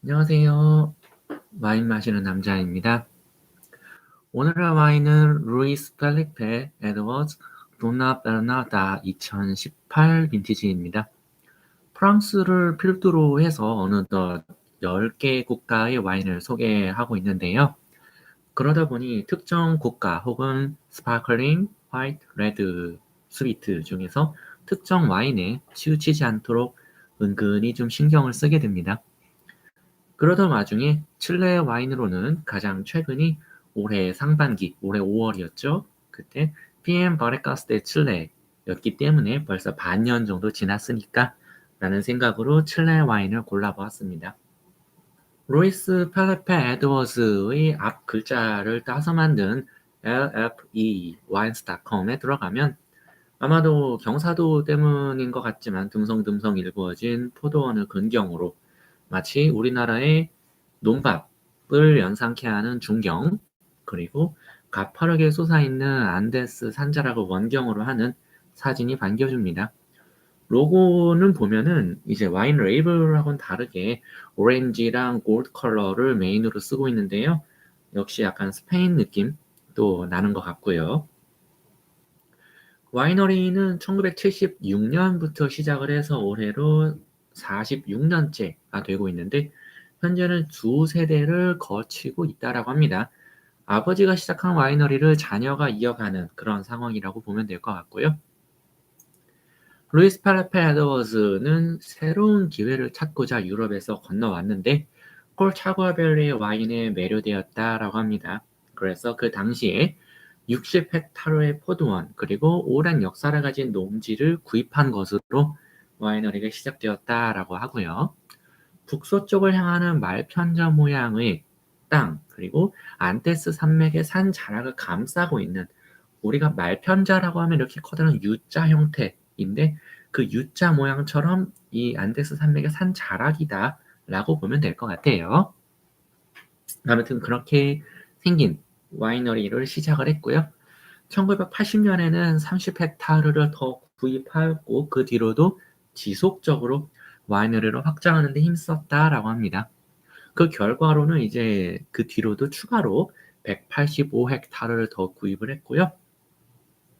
안녕하세요. 와인 마시는 남자입니다. 오늘의 와인은 루이스 펠리페 에드워즈 도나 베르나다 2018 빈티지입니다. 프랑스를 필두로 해서 어느덧 10개 국가의 와인을 소개하고 있는데요. 그러다 보니 특정 국가 혹은 스파클링, 화이트, 레드, 스위트 중에서 특정 와인에 치우치지 않도록 은근히 좀 신경을 쓰게 됩니다. 그러던 와중에 칠레 와인으로는 가장 최근이 올해 상반기, 올해 5월이었죠. 그때 PM 바레카스 대 칠레였기 때문에 벌써 반년 정도 지났으니까 라는 생각으로 칠레 와인을 골라보았습니다. 로이스 펠레페 에드워즈의 앞 글자를 따서 만든 LFE wines.com에 들어가면 아마도 경사도 때문인 것 같지만 듬성듬성 일구어진 포도원을 근경으로 마치 우리나라의 논밭을 연상케 하는 중경, 그리고 가파르게 솟아있는 안데스 산자락을 원경으로 하는 사진이 반겨줍니다. 로고는 보면은 이제 와인 레이블하고는 다르게 오렌지랑 골드 컬러를 메인으로 쓰고 있는데요. 역시 약간 스페인 느낌도 나는 것 같고요. 와이너리는 1976년부터 시작을 해서 올해로 46년째가 되고 있는데 현재는 두 세대를 거치고 있다라고 합니다. 아버지가 시작한 와이너리를 자녀가 이어가는 그런 상황이라고 보면 될 것 같고요. 루이스 팔레페 에드워즈는 새로운 기회를 찾고자 유럽에서 건너왔는데 콜 차과벨리의 와인에 매료되었다라고 합니다. 그래서 그 당시에 60헥타르의 포도원 그리고 오랜 역사를 가진 농지를 구입한 것으로 와이너리가 시작되었다라고 하고요. 북서쪽을 향하는 말편자 모양의 땅 그리고 안데스 산맥의 산 자락을 감싸고 있는 우리가 말편자라고 하면 이렇게 커다란 U자 형태인데 그 U자 모양처럼 이 안데스 산맥의 산 자락이다라고 보면 될 것 같아요. 아무튼 그렇게 생긴 와이너리를 시작을 했고요. 1980년에는 30헥타르를 더 구입하였고 그 뒤로도 지속적으로 와이너리를 확장하는 데 힘썼다라고 합니다. 그 결과로는 이제 그 뒤로도 추가로 185헥타르를 더 구입을 했고요.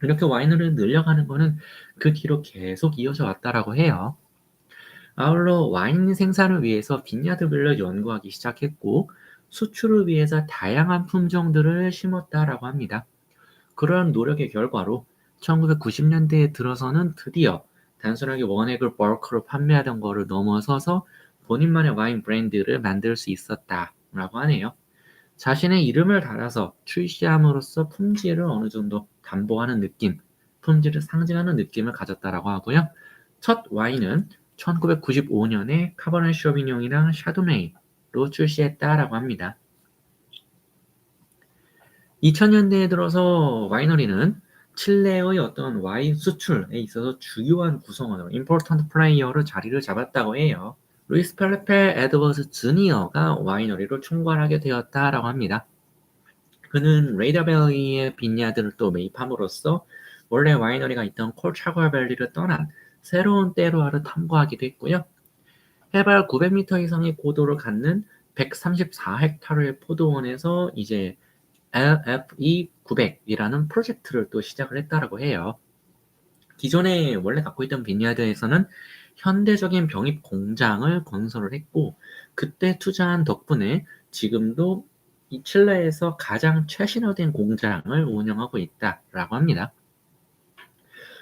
이렇게 와이너리를 늘려가는 거는 그 뒤로 계속 이어져 왔다라고 해요. 아울러 와인 생산을 위해서 빈야드별로 연구하기 시작했고 수출을 위해서 다양한 품종들을 심었다라고 합니다. 그러한 노력의 결과로 1990년대에 들어서는 드디어 단순하게 원액을 벌크로 판매하던 거를 넘어서서 본인만의 와인 브랜드를 만들 수 있었다라고 하네요. 자신의 이름을 달아서 출시함으로써 품질을 어느 정도 담보하는 느낌, 품질을 상징하는 느낌을 가졌다라고 하고요. 첫 와인은 1995년에 카버네 쇼비뇽이랑 샤도네이로 출시했다라고 합니다. 2000년대에 들어서 와이너리는 칠레의 어떤 와인 수출에 있어서 주요한 구성원으로 important 플레이어로 자리를 잡았다고 해요. 루이스 펠레페 에드워즈 주니어가 와이너리를 총괄하게 되었다라고 합니다. 그는 레이더밸리의 빈야드를 또 매입함으로써 원래 와이너리가 있던 콜차과밸리를 떠난 새로운 때로와를 탐구하기도 했고요. 해발 900m 이상의 고도를 갖는 134헥타르의 포도원에서 이제 LFE 900이라는 프로젝트를 또 시작을 했다라고 해요. 기존에 원래 갖고 있던 빈야드에서는 현대적인 병입 공장을 건설을 했고 그때 투자한 덕분에 지금도 이 칠레에서 가장 최신화된 공장을 운영하고 있다라고 합니다.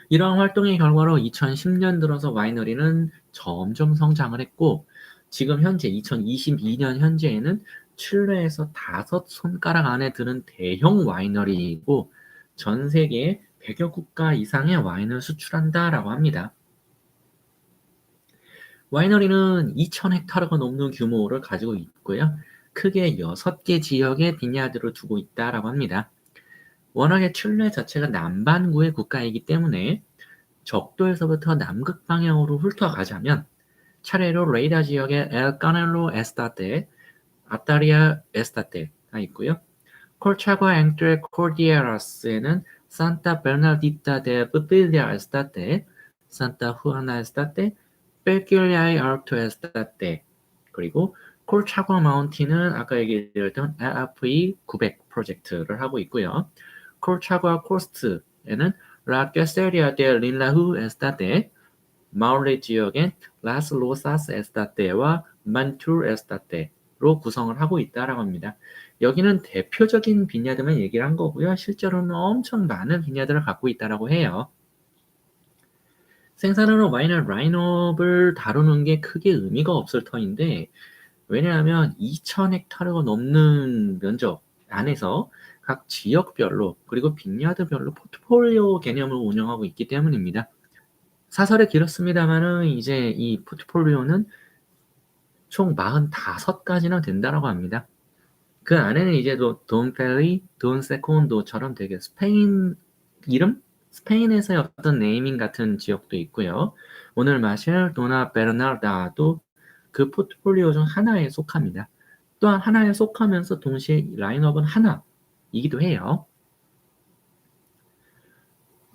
이러한 활동의 결과로 2010년 들어서 와이너리는 점점 성장을 했고 지금 현재 2022년 현재에는 칠레에서 5손가락 안에 드는 대형 와이너리이고 전 세계 100여 국가 이상의 와인을 수출한다라고 합니다. 와이너리는 2,000헥타르가 넘는 규모를 가지고 있고요. 크게 6개 지역의 빈야드를 두고 있다라고 합니다. 워낙에 칠레 자체가 남반구의 국가이기 때문에 적도에서부터 남극 방향으로 훑어가자면 차례로 레이다 지역의 엘 까넬로 에스타테, 아타리아 에스타테가 있고요. 콜차과 앵트레 코르디에라스에는 산타 베르나디타 데 뿌필리아 에스타테, 산타 후아나 에스타테, 벨길리아의 알토 에스타테, 그리고 콜 차과 마운틴은 아까 얘기했던 LFE 900 프로젝트를 하고 있고요. 콜 차과 코스트에는 라 퀘세리아 데 린라후 에스타테, 마울레 지역엔 라스 로사스 에스타테와 만투르 에스타테로 구성을 하고 있다라고 합니다. 여기는 대표적인 빈야드만 얘기를 한 거고요. 실제로는 엄청 많은 빈야드를 갖고 있다라고 해요. 생산하는 와인은 라인업을 다루는 게 크게 의미가 없을 터인데, 왜냐하면 2,000헥타르가 넘는 면적 안에서 각 지역별로 그리고 빈야드별로 포트폴리오 개념을 운영하고 있기 때문입니다. 사설에 길었습니다만은 이제 이 포트폴리오는 총 45가지나 된다라고 합니다. 그 안에는 이제 돈 펠리, 돈 세콘도처럼 되게 스페인 이름? 스페인에서의 어떤 네이밍 같은 지역도 있고요. 오늘 마실 도나 베르나르다도 그 포트폴리오 중 하나에 속합니다. 또한 하나에 속하면서 동시에 라인업은 하나이기도 해요.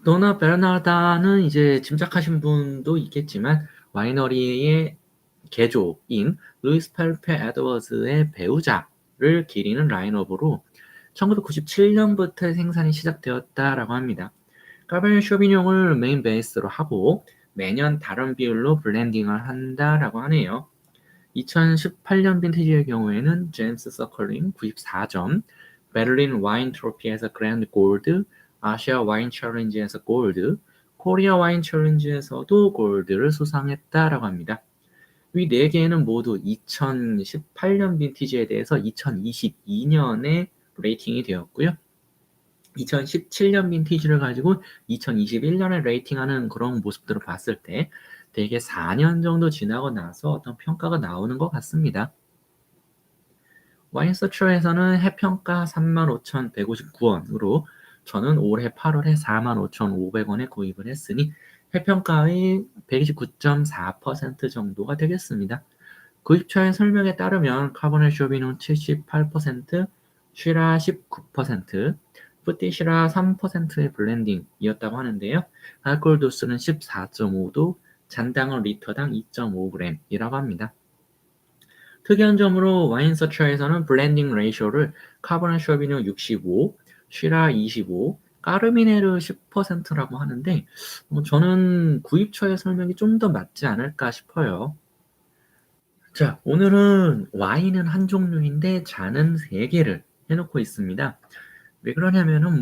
도나 베르나르다는 이제 짐작하신 분도 있겠지만 와이너리의 개조인 루이스 펠페 에드워즈의 배우자를 기리는 라인업으로 1997년부터 생산이 시작되었다라고 합니다. 까베르네 쇼비뇽을 메인 베이스로 하고 매년 다른 비율로 블렌딩을 한다라고 하네요. 2018년 빈티지의 경우에는 제임스 서클링 94점, 베를린 와인 트로피에서 그랜드 골드, 아시아 와인 챌린지에서 골드, 코리아 와인 챌린지에서도 골드를 수상했다라고 합니다. 이 4개는 모두 2018년 빈티지에 대해서 2022년에 레이팅이 되었고요. 2017년 빈티지를 가지고 2021년에 레이팅하는 그런 모습들을 봤을 때 대개 4년 정도 지나고 나서 어떤 평가가 나오는 것 같습니다. 와인서처에서는 해평가 35,159원으로 저는 올해 8월에 45,500원에 구입을 했으니 해평가의 129.4% 정도가 되겠습니다. 구입처의 설명에 따르면 카보네 쇼비뇽 78%, 쉬라 19%, 푸티시라 3%의 블렌딩이었다고 하는데요. 알코올 도수는 14.5도, 잔당은 리터당 2.5g이라고 합니다. 특이한 점으로 와인서처에서는 블렌딩 레이쇼를 카보네 쇼비뇽 65, 쉬라 25, 까르미네르 10%라고 하는데 저는 구입처의 설명이 좀 더 맞지 않을까 싶어요. 자, 오늘은 와인은 한 종류인데 잔은 3개를 해놓고 있습니다. 왜 그러냐면은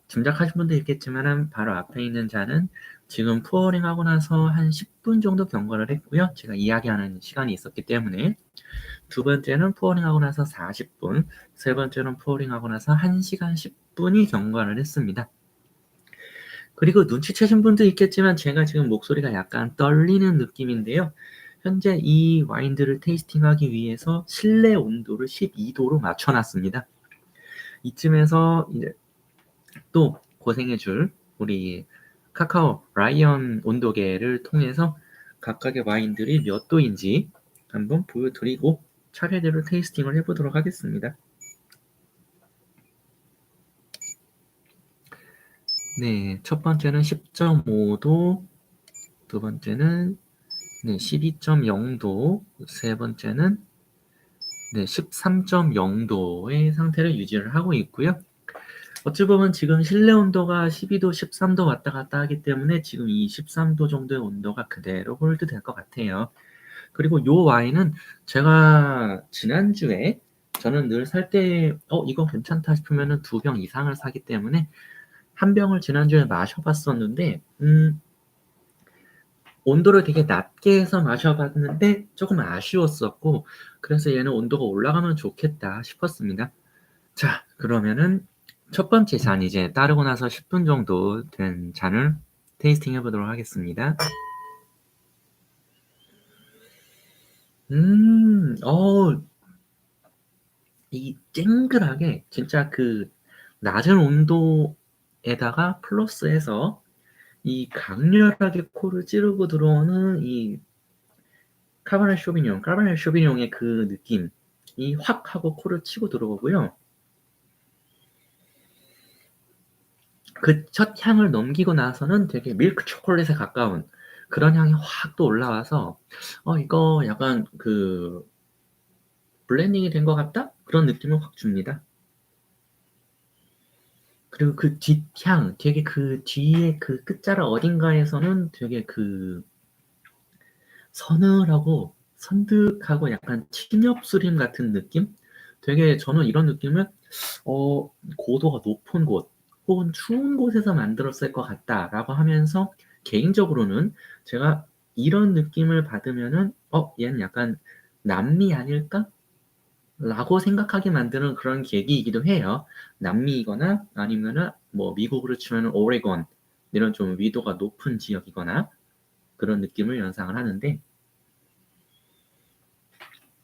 짐작하신 분도 있겠지만은 바로 앞에 있는 잔은 지금 푸어링 하고 나서 한 10분 정도 경과를 했고요. 제가 이야기하는 시간이 있었기 때문에. 두 번째는 푸어링 하고 나서 40분, 세 번째는 푸어링 하고 나서 1시간 10분이 경과를 했습니다. 그리고 눈치채신 분도 있겠지만 제가 지금 목소리가 약간 떨리는 느낌인데요. 현재 이 와인들을 테이스팅하기 위해서 실내 온도를 12도로 맞춰놨습니다. 이쯤에서 이제 또 고생해줄 우리 카카오 라이언 온도계를 통해서 각각의 와인들이 몇 도인지 한번 보여드리고 차례대로 테이스팅을 해보도록 하겠습니다. 네, 첫 번째는 10.5도, 두 번째는 12.0도, 세 번째는 13.0도의 상태를 유지를 하고 있고요. 어찌 보면 지금 실내 온도가 12도, 13도 왔다 갔다 하기 때문에 지금 이 13도 정도의 온도가 그대로 홀드 될 것 같아요. 그리고 이 와인은 제가 지난주에 저는 늘 살 때 이거 괜찮다 싶으면 2병 이상을 사기 때문에 한 병을 지난주에 마셔봤었는데 온도를 되게 낮게 해서 마셔봤는데 조금 아쉬웠었고 그래서 얘는 온도가 올라가면 좋겠다 싶었습니다. 자, 그러면은 첫 번째 잔 이제 따르고 나서 10분 정도 된 잔을 테이스팅 해보도록 하겠습니다. 이 쨍글하게 진짜 그 낮은 온도에다가 플러스해서 이 강렬하게 코를 찌르고 들어오는 이 카베르네 쇼비뇽의 그 느낌이 확 하고 코를 치고 들어오고요. 그 첫 향을 넘기고 나서는 되게 밀크 초콜릿에 가까운 그런 향이 확 또 올라와서 이거 약간 그 블렌딩이 된 것 같다? 그런 느낌을 확 줍니다. 그리고 그 뒷향, 되게 그 뒤에 그 끝자락 어딘가에서는 되게 그 서늘하고 선득하고 약간 침엽수림 같은 느낌? 되게 저는 이런 느낌을 고도가 높은 곳 혹은 추운 곳에서 만들었을 것 같다라고 하면서 개인적으로는 제가 이런 느낌을 받으면은 얘는 약간 남미 아닐까? 라고 생각하게 만드는 그런 계기이기도 해요. 남미이거나 아니면은 뭐 미국으로 치면은 오레곤 이런 좀 위도가 높은 지역이거나 그런 느낌을 연상을 하는데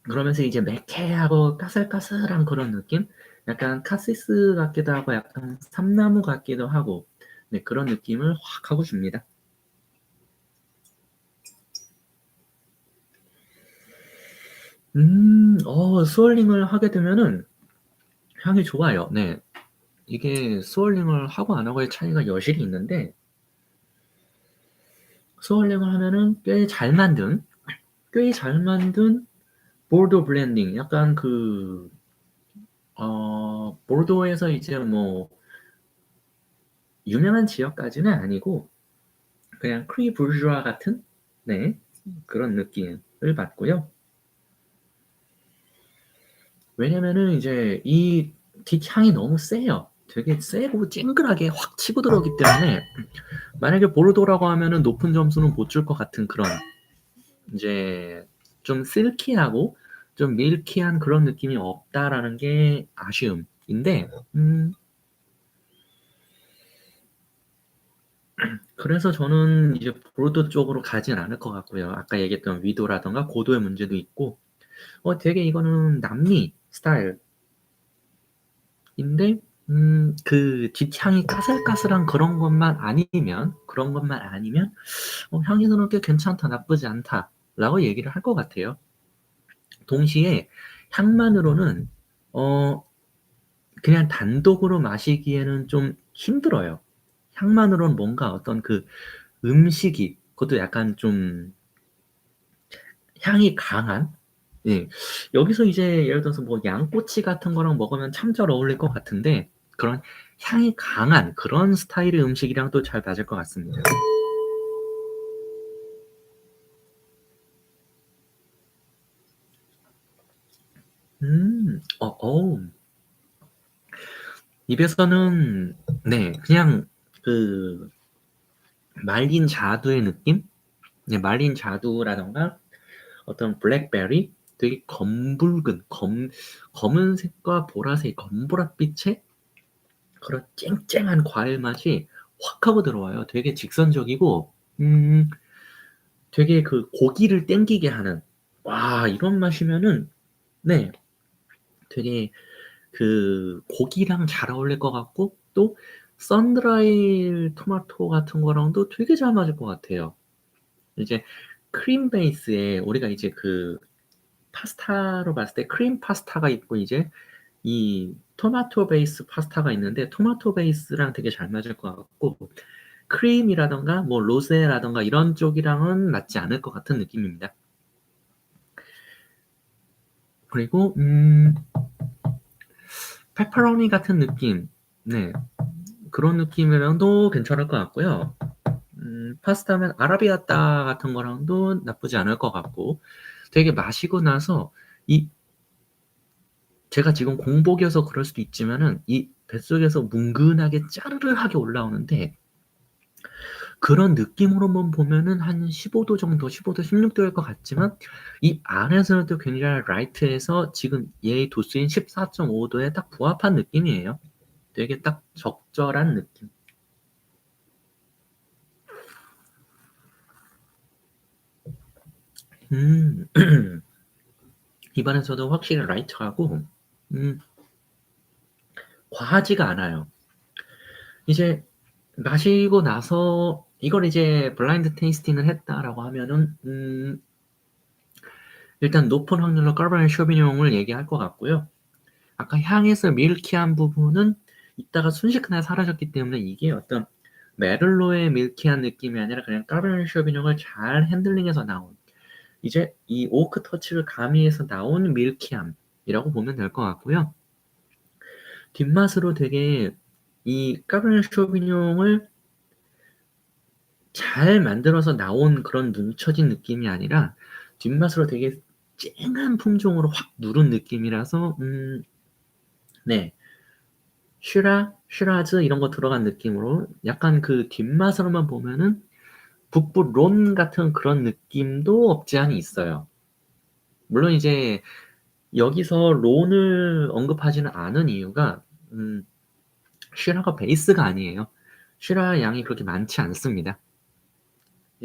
그러면서 이제 매캐하고 까슬까슬한 그런 느낌? 약간 카시스 같기도 하고 약간 삼나무 같기도 하고 네, 그런 느낌을 확 하고 줍니다. 스월링을 하게 되면은 향이 좋아요. 네. 이게 스월링을 하고 안 하고의 차이가 여실히 있는데 스월링을 하면은 꽤 잘 만든 보르도 블렌딩 약간 그 보르도에서 이제 뭐 유명한 지역까지는 아니고 그냥 크리 부르주아 같은 네 그런 느낌을 받고요. 왜냐면은 이제 이 뒷향이 너무 세요. 되게 세고 찡그하게 확 치고 들어오기 때문에 만약에 보르도라고 하면은 높은 점수는 못 줄 것 같은 그런 이제 좀 실키하고 좀 밀키한 그런 느낌이 없다라는 게 아쉬움인데 그래서 저는 이제 보르도 쪽으로 가진 않을 것 같고요. 아까 얘기했던 위도라던가 고도의 문제도 있고 되게 이거는 남미 스타일인데 그 뒷향이 까슬까슬한 그런 것만 아니면 향에서는 꽤 괜찮다, 나쁘지 않다라고 얘기를 할 것 같아요. 동시에 향만으로는 어 그냥 단독으로 마시기에는 좀 힘들어요. 향만으로는 뭔가 어떤 그 음식이 그것도 약간 좀 향이 강한 예. 여기서 이제 예를 들어서 뭐 양꼬치 같은 거랑 먹으면 참 잘 어울릴 것 같은데 그런 향이 강한 그런 스타일의 음식이랑 또 잘 맞을 것 같습니다. 어우. 입에서는 네, 그냥 그 말린 자두의 느낌? 네, 말린 자두라던가 어떤 블랙베리? 되게 검은색과 보라색, 검보랏빛의 그런 쨍쨍한 과일 맛이 확 하고 들어와요. 되게 직선적이고, 되게 그 고기를 땡기게 하는, 와, 이런 맛이면은, 네, 되게 그 고기랑 잘 어울릴 것 같고, 또, 선드라이 토마토 같은 거랑도 되게 잘 맞을 것 같아요. 이제 크림 베이스에 우리가 이제 그 파스타로 봤을 때 크림 파스타가 있고 이제 이 토마토 베이스 파스타가 있는데 토마토 베이스랑 되게 잘 맞을 것 같고 크림이라던가 뭐 로제라던가 이런 쪽이랑은 맞지 않을 것 같은 느낌입니다. 그리고 페퍼로니 같은 느낌, 네 그런 느낌이랑도 괜찮을 것 같고요. 파스타면 아라비아따 같은 거랑도 나쁘지 않을 것 같고 되게 마시고 나서 이 제가 지금 공복이어서 그럴 수도 있지만은 이 뱃속에서 뭉근하게 짜르르하게 올라오는데 그런 느낌으로만 보면은 한 15도 정도, 15도, 16도일 것 같지만 이 안에서는 또 굉장히 라이트해서 지금 얘의 도수인 14.5도에 딱 부합한 느낌이에요. 되게 딱 적절한 느낌. 음, 입안에서도 확실히 라이트하고 음, 과하지가 않아요. 이제 마시고 나서 이걸 이제 블라인드 테이스팅을 했다라고 하면은 일단 높은 확률로 까bernet 쇼비뇽을 얘기할 것 같고요. 아까 향에서 밀키한 부분은 이따가 순식간에 사라졌기 때문에 이게 어떤 메를로의 밀키한 느낌이 아니라 그냥 까bernet 쇼비뇽을 잘 핸들링해서 나온 이제 이 오크 터치를 가미해서 나온 밀키함 이라고 보면 될 것 같고요. 뒷맛으로 되게 이 까베르네 쇼비뇽을 잘 만들어서 나온 그런 뭉쳐진 느낌이 아니라 뒷맛으로 되게 쨍한 품종으로 확 누른 느낌이라서 네. 슈라즈 이런 거 들어간 느낌으로 약간 그 뒷맛으로만 보면은 북부 론 같은 그런 느낌도 없지 않아 있어요. 물론 이제 여기서 론을 언급하지는 않은 이유가 슈라가 베이스가 아니에요. 슈라 양이 그렇게 많지 않습니다.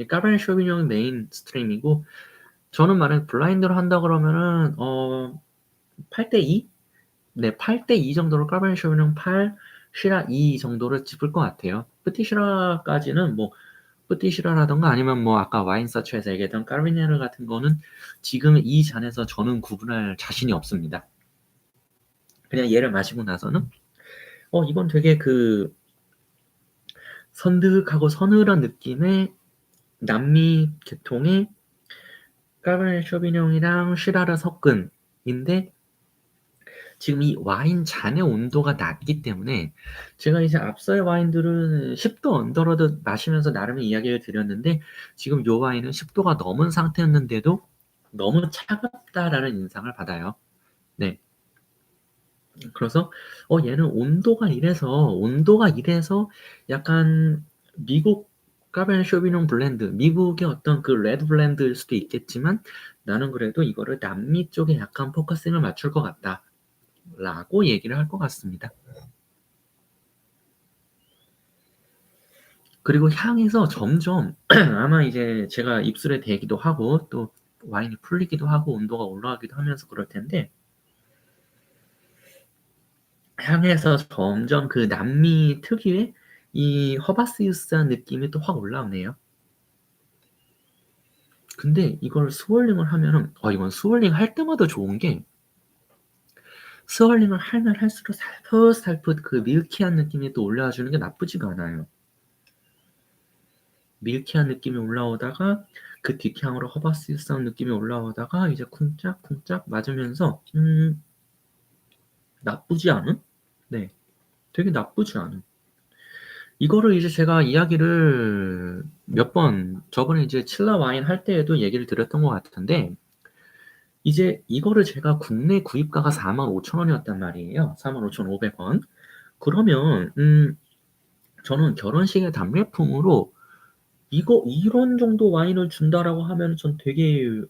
까베르네 쇼비뇽이 메인 스트림이고 저는 만약 블라인드로 한다 그러면은 8대2? 네, 8대2 정도로 까베르네 쇼비뇽 8, 슈라 2 정도를 짚을 것 같아요. 프티슈라까지는 뭐 프티슈라라던가 아니면 뭐 아까 와인 서치에서 얘기했던 까르비네르 같은 거는 지금 이 잔에서 저는 구분할 자신이 없습니다. 그냥 얘를 마시고 나서는 이건 되게 그 선득하고 서늘한 느낌의 남미 계통의 까베르네 쇼비뇽이랑 슈라를 섞은인데 지금 이 와인 잔의 온도가 낮기 때문에 제가 이제 앞서의 와인들은 10도 언더로도 마시면서 나름의 이야기를 드렸는데 지금 요 와인은 10도가 넘은 상태였는데도 너무 차갑다라는 인상을 받아요. 네. 그래서 얘는 온도가 이래서 약간 미국 까베르네 쇼비뇽 블렌드, 미국의 어떤 그 레드 블렌드일 수도 있겠지만 나는 그래도 이거를 남미 쪽에 약간 포커싱을 맞출 것 같다. 라고 얘기를 할 것 같습니다. 그리고 향에서 점점 아마 이제 제가 입술에 대기도 하고 또 와인이 풀리기도 하고 온도가 올라가기도 하면서 그럴 텐데 향에서 점점 그 남미 특유의 이 허바스유스한 느낌이 또 확 올라오네요. 근데 이걸 스월링을 하면은 이건 스월링 할 때마다 좋은 게 스월링을 하면 할수록 살풋살풋 그 밀키한 느낌이 또 올라와 주는 게 나쁘지가 않아요. 밀키한 느낌이 올라오다가 그 뒷향으로 허바스유스한 느낌이 올라오다가 이제 쿵짝쿵짝 맞으면서 나쁘지 않은? 네. 되게 나쁘지 않은. 이거를 이제 제가 이야기를 몇 번 저번에 이제 칠라 와인 할 때에도 얘기를 드렸던 것 같은데 이제 이거를 제가 국내 구입가가 45,000원이었단 말이에요. 45,500원. 그러면 저는 결혼식의 답례품으로 이런 정도 와인을 준다라고 하면 전 되게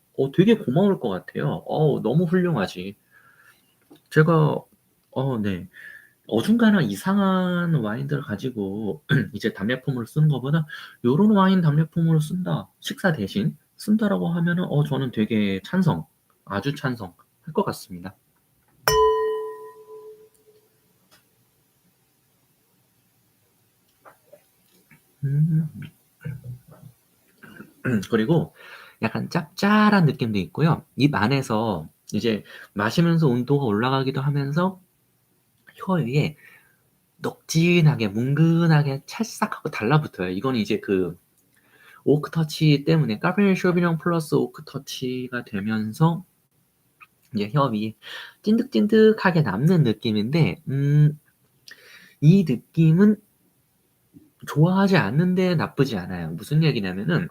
고마울 것 같아요. 너무 훌륭하지. 제가 네. 어중간한 이상한 와인들을 가지고 이제 답례품으로 쓰는 것보다 요런 와인 답례품으로 쓴다. 식사 대신 쓴다라고 하면은 저는 되게 아주 찬성할 것 같습니다. 음. 그리고 약간 짭짤한 느낌도 있고요. 입 안에서 이제 마시면서 온도가 올라가기도 하면서 혀 위에 녹진하게 뭉근하게 찰싹하고 달라붙어요. 이건 이제 그 오크 터치 때문에 까베르네 쇼비뇽 플러스 오크 터치가 되면서 이제 혀 위에 찐득찐득하게 남는 느낌인데 이 느낌은 좋아하지 않는데 나쁘지 않아요. 무슨 얘기냐면은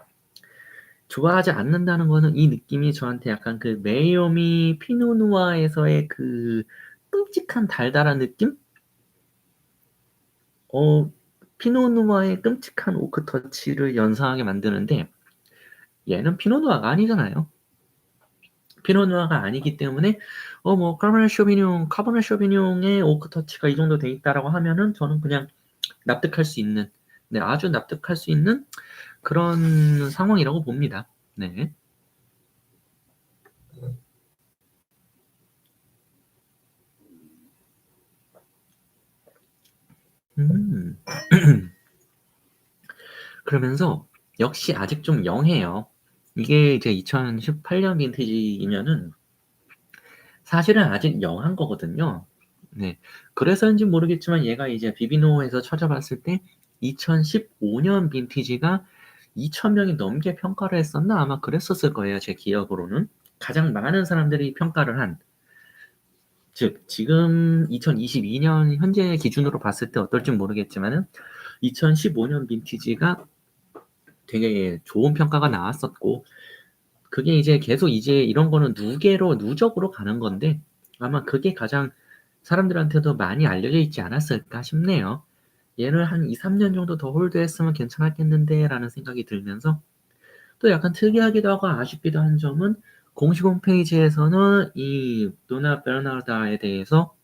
좋아하지 않는다는 거는 이 느낌이 저한테 약간 그 메이오미 피노누아에서의 그 끔찍한 달달한 느낌? 피노누아의 끔찍한 오크 터치를 연상하게 만드는데 얘는 피노누아가 아니잖아요. 피노누아가 아니기 때문에 뭐 카버네 쇼비뇽의 오크 터치가 이 정도 돼 있다라고 하면은 저는 그냥 납득할 수 있는 네, 아주 납득할 수 있는 그런 상황이라고 봅니다. 네. 음. 그러면서 역시 아직 좀 영해요. 이게 이제 2018년 빈티지이면은 사실은 아직 영한 거거든요. 네. 그래서인지 모르겠지만 얘가 이제 비비노에서 찾아봤을 때 2015년 빈티지가 2,000명이 넘게 평가를 했었나? 아마 그랬었을 거예요. 제 기억으로는. 가장 많은 사람들이 평가를 한. 즉 지금 2022년 현재 기준으로 봤을 때 어떨진 모르겠지만은 2015년 빈티지가 되게 좋은 평가가 나왔었고, 그게 이제 계속 이제 이런 거는 누적으로 가는 건데 아마 그게 가장 사람들한테도 많이 알려져 있지 않았을까 싶네요. 얘를 한 2-3년 정도 더 홀드했으면 괜찮았겠는데라는 생각이 들면서, 또 약간 특이하기도 하고 아쉽기도 한 점은 공식 홈페이지에서는 이 도나 베르나르다에 대해서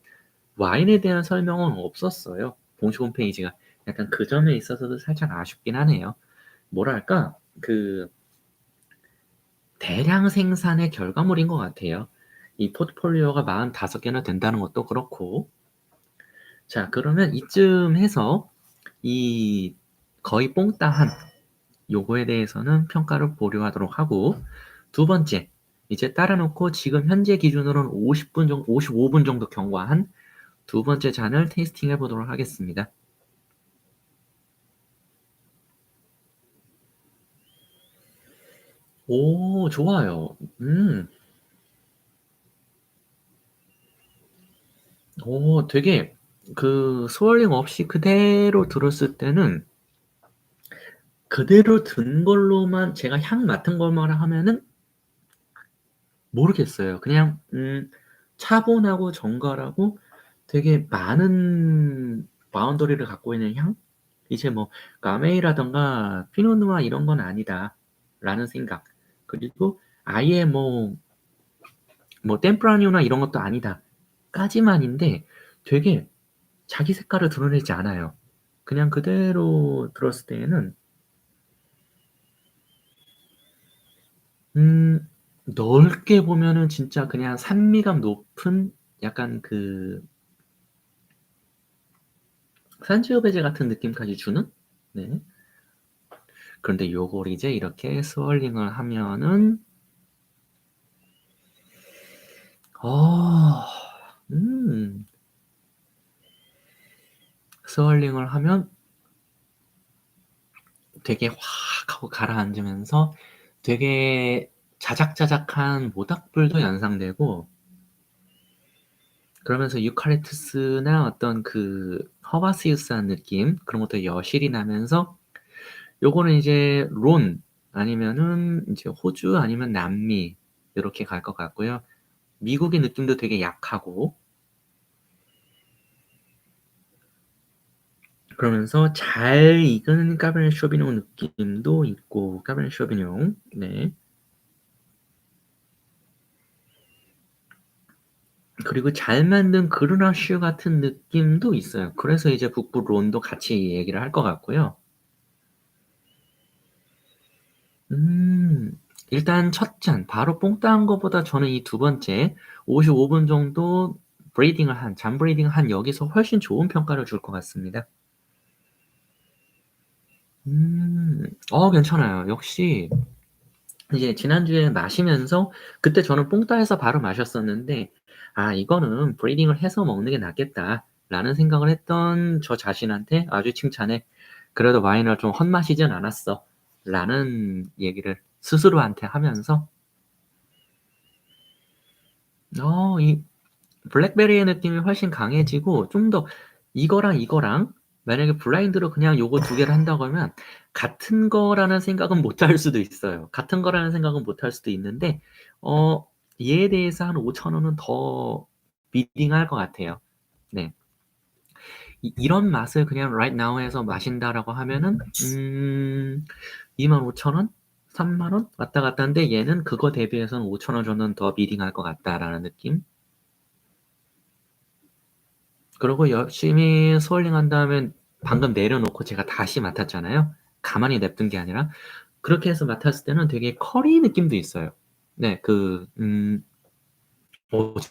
와인에 대한 설명은 없었어요. 공식 홈페이지가. 약간 그 점에 있어서도 살짝 아쉽긴 하네요. 뭐랄까, 그 대량 생산의 결과물인 것 같아요. 이 포트폴리오가 45개나 된다는 것도 그렇고. 자, 그러면 이쯤 해서 이 거의 뽕따한 요거에 대해서는 평가를 보류하도록 하고, 두 번째, 이제 따라놓고 지금 현재 기준으로는 50분 정도, 55분 정도 경과한 두 번째 잔을 테이스팅 해보도록 하겠습니다. 오, 좋아요. 오, 되게 그 스월링 없이 그대로 들었을 때는, 그대로 든 걸로만 제가 향 맡은 것만 하면은 모르겠어요. 그냥 차분하고 정갈하고 되게 많은 바운더리를 갖고 있는 향? 이제 뭐 까메이라든가 피노누아 이런 건 아니다라는 생각. 그리고 아예 뭐 템프라니오나 이런 것도 아니다까지만인데, 되게 자기 색깔을 드러내지 않아요. 그냥 그대로 들었을 때에는 음 넓게 보면은 진짜 그냥 산미감 높은 약간 그 산지오베제 같은 느낌까지 주는? 네. 그런데 요걸 이제 이렇게 스월링을 하면은 어 음 스월링을 하면 되게 확 하고 가라앉으면서 되게 자작자작한 모닥불도 연상되고, 그러면서 유칼립투스나 어떤 그 허바시우스한 느낌, 그런 것도 여실히 나면서, 요거는 이제 론 아니면은 이제 호주 아니면 남미 이렇게 갈 것 같고요. 미국의 느낌도 되게 약하고, 그러면서 잘 익은 까베르네 쇼비뇽 느낌도 있고, 까베르네 쇼비뇽. 네. 그리고 잘 만든 그르나슈 같은 느낌도 있어요. 그래서 이제 북부 론도 같이 얘기를 할 것 같고요. 음, 일단 첫 잔, 바로 뽕 따은 것보다 저는 이 두 번째, 55분 정도 잔 브리딩을 한 여기서 훨씬 좋은 평가를 줄 것 같습니다. 괜찮아요. 역시, 이제 지난주에 마시면서, 그때 저는 뽕 따해서 바로 마셨었는데, 아, 이거는 브리딩을 해서 먹는 게 낫겠다라는 생각을 했던 저 자신한테 아주 칭찬해. 그래도 와인을 좀 헛마시진 않았어. 라는 얘기를 스스로한테 하면서, 이 블랙베리의 느낌이 훨씬 강해지고, 좀 더 이거랑 만약에 블라인드로 그냥 요거 두 개를 한다고 하면 같은 거라는 생각은 못 할 수도 있어요. 같은 거라는 생각은 못 할 수도 있는데, 어, 얘에 대해서 한 5천 원은 더 비딩할 것 같아요. 네. 이런 맛을 그냥 right now에서 마신다라고 하면은 25,000원? 3만원? 왔다 갔다 한데, 얘는 그거 대비해서는 5,000원 정도는 더 비딩할 것 같다라는 느낌? 그리고 열심히 스월링 한 다음에 방금 내려놓고 제가 다시 맡았잖아요. 가만히 냅둔 게 아니라. 그렇게 해서 맡았을 때는 되게 커리 느낌도 있어요. 네,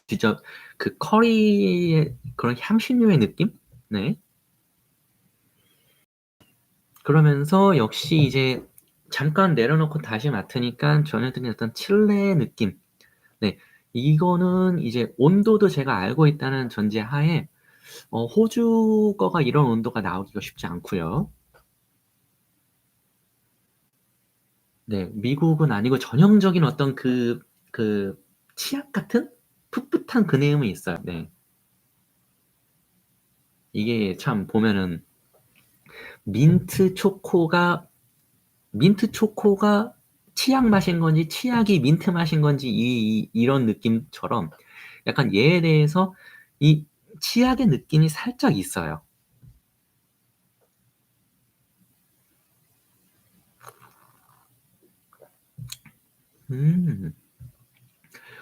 진짜 그 커리의 그런 향신료의 느낌? 네. 그러면서 역시 이제 잠깐 내려놓고 다시 맡으니까 전해드린 어떤 칠레의 느낌. 네. 이거는 이제 온도도 제가 알고 있다는 전제 하에, 호주 거가 이런 온도가 나오기가 쉽지 않고요. 네, 미국은 아니고 전형적인 어떤 그 치약 같은? 풋풋한 그 내음이 있어요. 네. 이게 참 보면은 민트 초코가 민트 초코가 치약 맛인 건지 치약이 민트 맛인 건지 이런 느낌처럼 약간 얘에 대해서 이 치약의 느낌이 살짝 있어요. 음.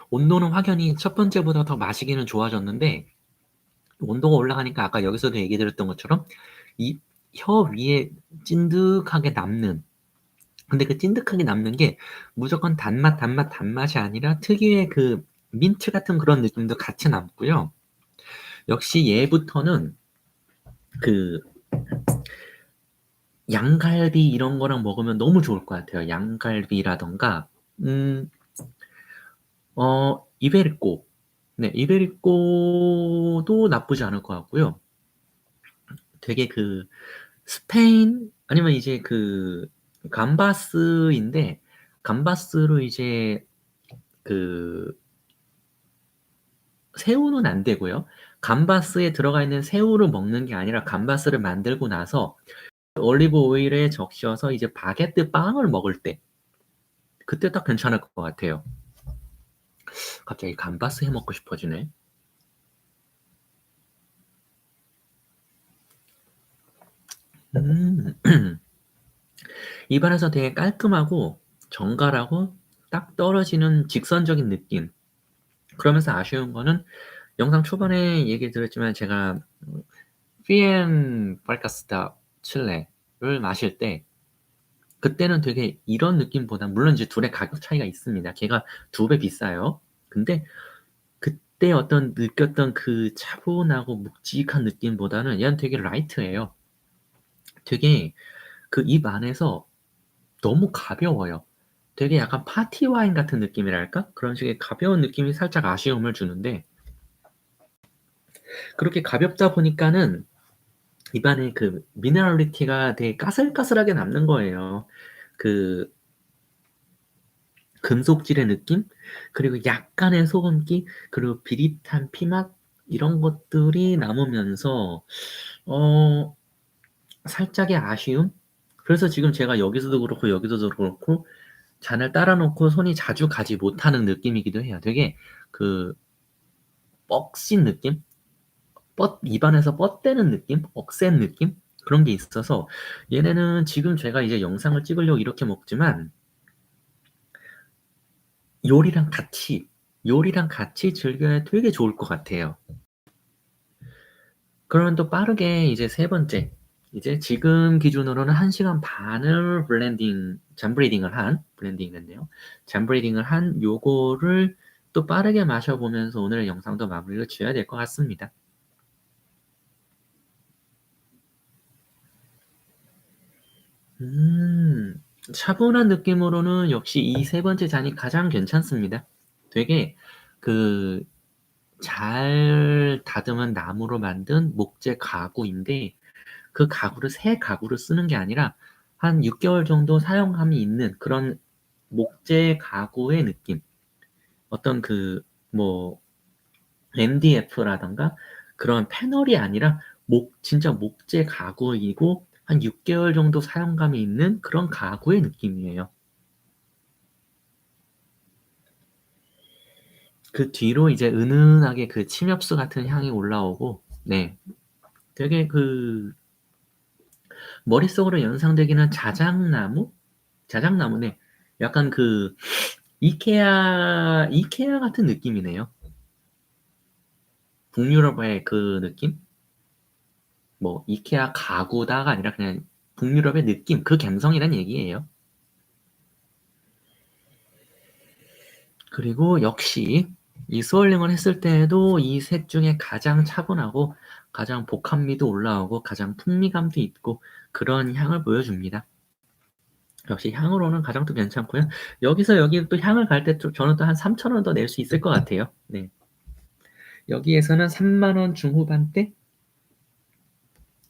온도는 확연히 첫 번째보다 더 마시기는 좋아졌는데 온도가 올라가니까 아까 여기서도 얘기 드렸던 것처럼 이 혀 위에 찐득하게 남는 근데 그 찐득하게 남는 게 무조건 단맛이 아니라 특유의 그 민트 같은 그런 느낌도 같이 남고요. 역시 얘부터는 그 양갈비 이런 거랑 먹으면 너무 좋을 것 같아요. 양갈비라던가 음 이베리코. 네, 이베리코도 나쁘지 않을 것 같고요. 되게 그 스페인 아니면 이제 그 감바스인데 감바스로 이제 그 새우는 안 되고요. 감바스에 들어가 있는 새우를 먹는 게 아니라 감바스를 만들고 나서 올리브 오일에 적셔서 이제 바게트 빵을 먹을 때 그때 딱 괜찮을 것 같아요. 갑자기 감바스 해 먹고 싶어지네. 음. 입안에서 되게 깔끔하고 정갈하고 딱 떨어지는 직선적인 느낌. 그러면서 아쉬운 거는 영상 초반에 얘기 드렸지만 제가 피엔 발카스타 칠레를 마실 때 그때는 되게 이런 느낌보다 물론 이제 둘의 가격 차이가 있습니다. 걔가 2배 비싸요. 근데 그때 어떤 느꼈던 그 차분하고 묵직한 느낌보다는 얘는 되게 라이트해요. 되게 그 입 안에서 너무 가벼워요. 되게 약간 파티 와인 같은 느낌이랄까? 그런 식의 가벼운 느낌이 살짝 아쉬움을 주는데 그렇게 가볍다 보니까는 입안에 그 미네랄리티가 되게 까슬까슬하게 남는 거예요. 그 금속질의 느낌? 그리고 약간의 소금기, 그리고 비릿한 피맛 이런 것들이 남으면서 어 살짝의 아쉬움? 그래서 지금 제가 여기서도 그렇고 여기서도 그렇고 잔을 따라 놓고 손이 자주 가지 못하는 느낌이기도 해요. 되게 그 뻑신 느낌? 입안에서 뻗대는 느낌? 억센 느낌? 그런 게 있어서 얘네는 지금 제가 이제 영상을 찍으려고 이렇게 먹지만 요리랑 같이 요리랑 같이 즐겨야 되게 좋을 것 같아요. 그러면 또 빠르게 이제 세 번째 이제 지금 기준으로는 1시간 반을 블렌딩했네요. 잠 브리딩을 한 요거를 또 빠르게 마셔보면서 오늘의 영상도 마무리를 지어야 될 것 같습니다. 차분한 느낌으로는 역시 이 세 번째 잔이 가장 괜찮습니다. 되게 그 잘 다듬은 나무로 만든 목재 가구인데 그 가구를 새 가구를 쓰는 게 아니라 한 6개월 정도 사용감이 있는 그런 목재 가구의 느낌. 어떤 그 뭐 MDF라던가 그런 패널이 아니라 진짜 목재 가구이고 한 6개월 정도 사용감이 있는 그런 가구의 느낌이에요. 그 뒤로 이제 은은하게 그 침엽수 같은 향이 올라오고 네. 되게 그 머릿속으로 연상되기는 자작나무? 자작나무네. 약간 그 이케아 같은 느낌이네요. 북유럽의 그 느낌? 뭐 이케아 가구다가 아니라 그냥 북유럽의 느낌, 그 감성이란 얘기예요. 그리고 역시 이 스월링을 했을 때에도 이 셋 중에 가장 차분하고 가장 복합미도 올라오고 가장 풍미감도 있고 그런 향을 보여줍니다. 역시 향으로는 가장 또 괜찮고요. 여기서 여기 또 향을 갈 때 저는 또 한 3,000원 더 낼 수 있을 것 같아요. 네. 여기에서는 3만 원 중후반대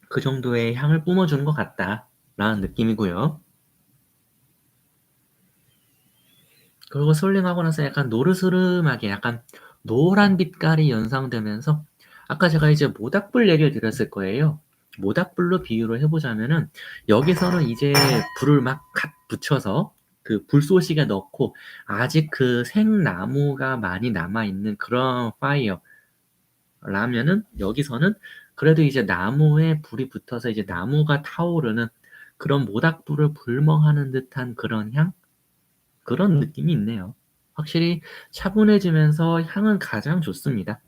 그 정도의 향을 뿜어주는 것 같다라는 느낌이고요. 그리고 스월링하고 나서 약간 노르스름하게 약간 노란 빛깔이 연상되면서 아까 제가 이제 모닥불 얘기를 드렸을 거예요. 모닥불로 비유를 해보자면은 여기서는 이제 불을 막 갓 붙여서 그 불쏘시개 넣고 아직 그 생나무가 많이 남아있는 그런 파이어라면은 여기서는 그래도 이제 나무에 불이 붙어서 이제 나무가 타오르는 그런 모닥불을 불멍하는 듯한 그런 향? 그런 느낌이 있네요. 확실히 차분해지면서 향은 가장 좋습니다.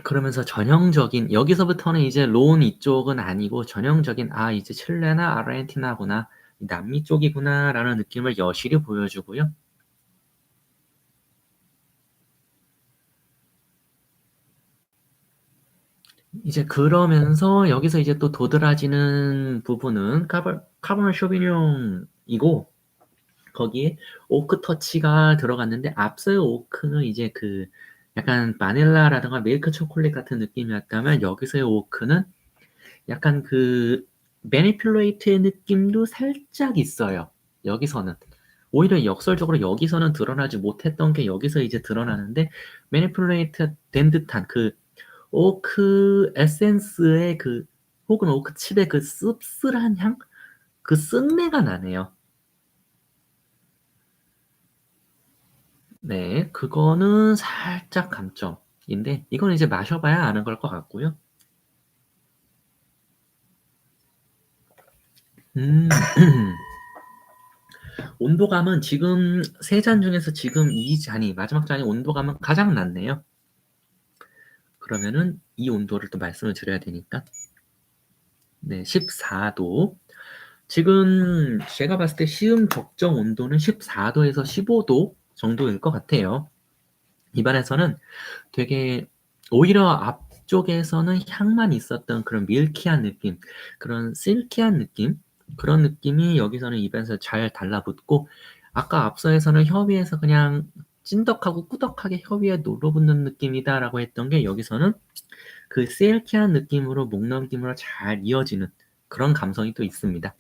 그러면서 전형적인 여기서부터는 이제 론 이쪽은 아니고 전형적인 이제 칠레나 아르헨티나구나 남미 쪽이구나라는 느낌을 여실히 보여주고요. 이제 그러면서 여기서 이제 또 도드라지는 부분은 카버넷 쇼비뇽이고 거기에 오크 터치가 들어갔는데 앞서의 오크는 이제 그 약간 바닐라라든가 밀크 초콜릿 같은 느낌이었다면 여기서의 오크는 약간 그 매니퓰레이트의 느낌도 살짝 있어요. 여기서는 오히려 역설적으로 여기서는 드러나지 못했던 게 여기서 이제 드러나는데 매니퓰레이트 된 듯한 그 오크 에센스의 그 혹은 오크 칩의 그 씁쓸한 향? 그 쓴내가 나네요. 네, 그거는 살짝 감점인데 이건 이제 마셔봐야 아는 걸 것 같고요. 음, 온도감은 지금 세 잔 중에서 지금 이 잔이 마지막 잔이 온도감은 가장 낮네요. 그러면은 이 온도를 또 말씀을 드려야 되니까 네, 14도. 지금 제가 봤을 때 시음 적정 온도는 14도에서 15도 정도일 것 같아요. 입안에서는 되게 오히려 앞쪽에서는 향만 있었던 그런 밀키한 느낌, 그런 실키한 느낌, 그런 느낌이 여기서는 입에서 잘 달라붙고 아까 앞서에서는 혀위에서 그냥 찐덕하고 꾸덕하게 혀위에 눌러붙는 느낌이다라고 했던 게 여기서는 그 실키한 느낌으로 목 넘김으로 잘 이어지는 그런 감성이 또 있습니다.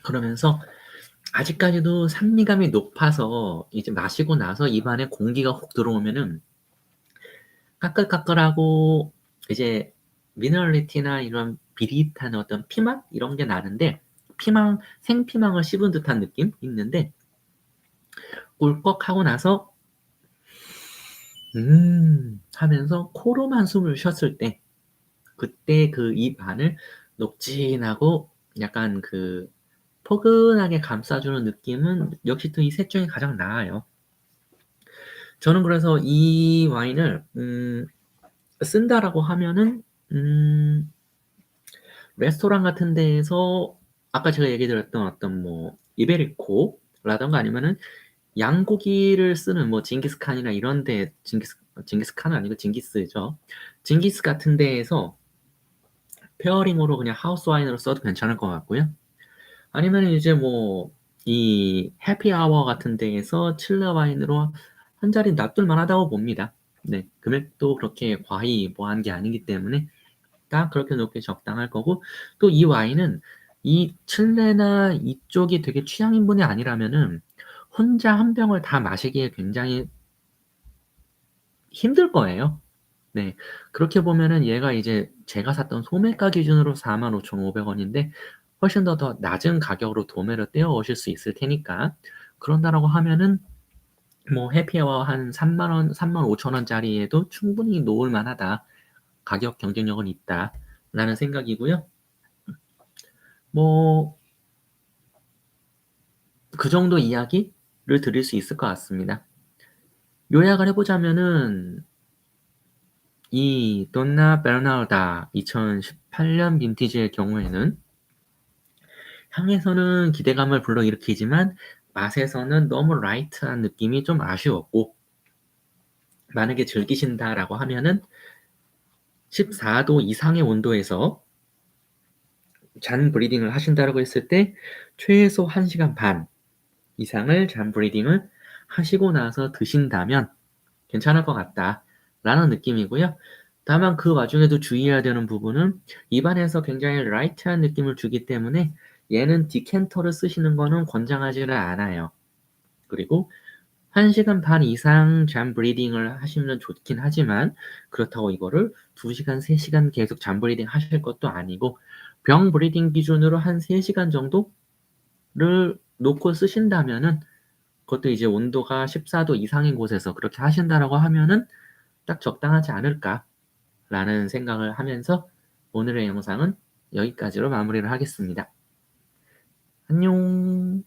그러면서 아직까지도 산미감이 높아서 이제 마시고 나서 입안에 공기가 혹 들어오면은 까끌까끌하고 이제 미너리티나 이런 비릿한 어떤 피망 이런 게 나는데 피망 생피망을 씹은 듯한 느낌 있는데 꿀꺽하고 나서 하면서 코로만 숨을 쉬었을 때 그때 그 입 안을 녹진하고 약간 그 포근하게 감싸주는 느낌은 역시 또 이 셋 중에 가장 나아요. 저는 그래서 이 와인을 쓴다라고 하면은 레스토랑 같은 데에서 아까 제가 얘기 드렸던 어떤 뭐 이베리코라던가 아니면은 양고기를 쓰는 뭐 징기스칸이나 이런 데 징기스칸은 아니고 징기스죠. 징기스 같은 데에서 페어링으로 그냥 하우스 와인으로 써도 괜찮을 것 같고요. 아니면 이제 뭐 이 해피아워 같은 데에서 칠레 와인으로 한 자리 놔둘 만하다고 봅니다. 네, 금액도 그렇게 과히 뭐한 게 아니기 때문에 딱 그렇게 놓기 적당할 거고 또 이 와인은 이 칠레나 이쪽이 되게 취향인 분이 아니라면은 혼자 한 병을 다 마시기에 굉장히 힘들 거예요. 네. 그렇게 보면은 얘가 이제 제가 샀던 소매가 기준으로 45,500원인데 훨씬 더 낮은 가격으로 도매로 떼어 오실 수 있을 테니까 그런다라고 하면은 뭐 해피아워 한 30,000원, 35,000원짜리에도 충분히 놓을 만하다. 가격 경쟁력은 있다라는 생각이고요. 뭐 그 정도 이야기를 드릴 수 있을 것 같습니다. 요약을 해보자면은 이 돈나 베르나르다 2018년 빈티지의 경우에는 향에서는 기대감을 불러일으키지만 맛에서는 너무 라이트한 느낌이 좀 아쉬웠고 만약에 즐기신다라고 하면은 14도 이상의 온도에서 잔 브리딩을 하신다라고 했을 때 최소 1시간 반 이상을 잔 브리딩을 하시고 나서 드신다면 괜찮을 것 같다라는 느낌이고요. 다만 그 와중에도 주의해야 되는 부분은 입안에서 굉장히 라이트한 느낌을 주기 때문에 얘는 디캔터를 쓰시는 거는 권장하지를 않아요. 그리고 1시간 반 이상 잠 브리딩을 하시면 좋긴 하지만 그렇다고 이거를 2시간, 3시간 계속 잠 브리딩 하실 것도 아니고 병 브리딩 기준으로 한 3시간 정도를 놓고 쓰신다면은 그것도 이제 온도가 14도 이상인 곳에서 그렇게 하신다라고 하면은 딱 적당하지 않을까라는 생각을 하면서 오늘의 영상은 여기까지로 마무리를 하겠습니다. 안녕.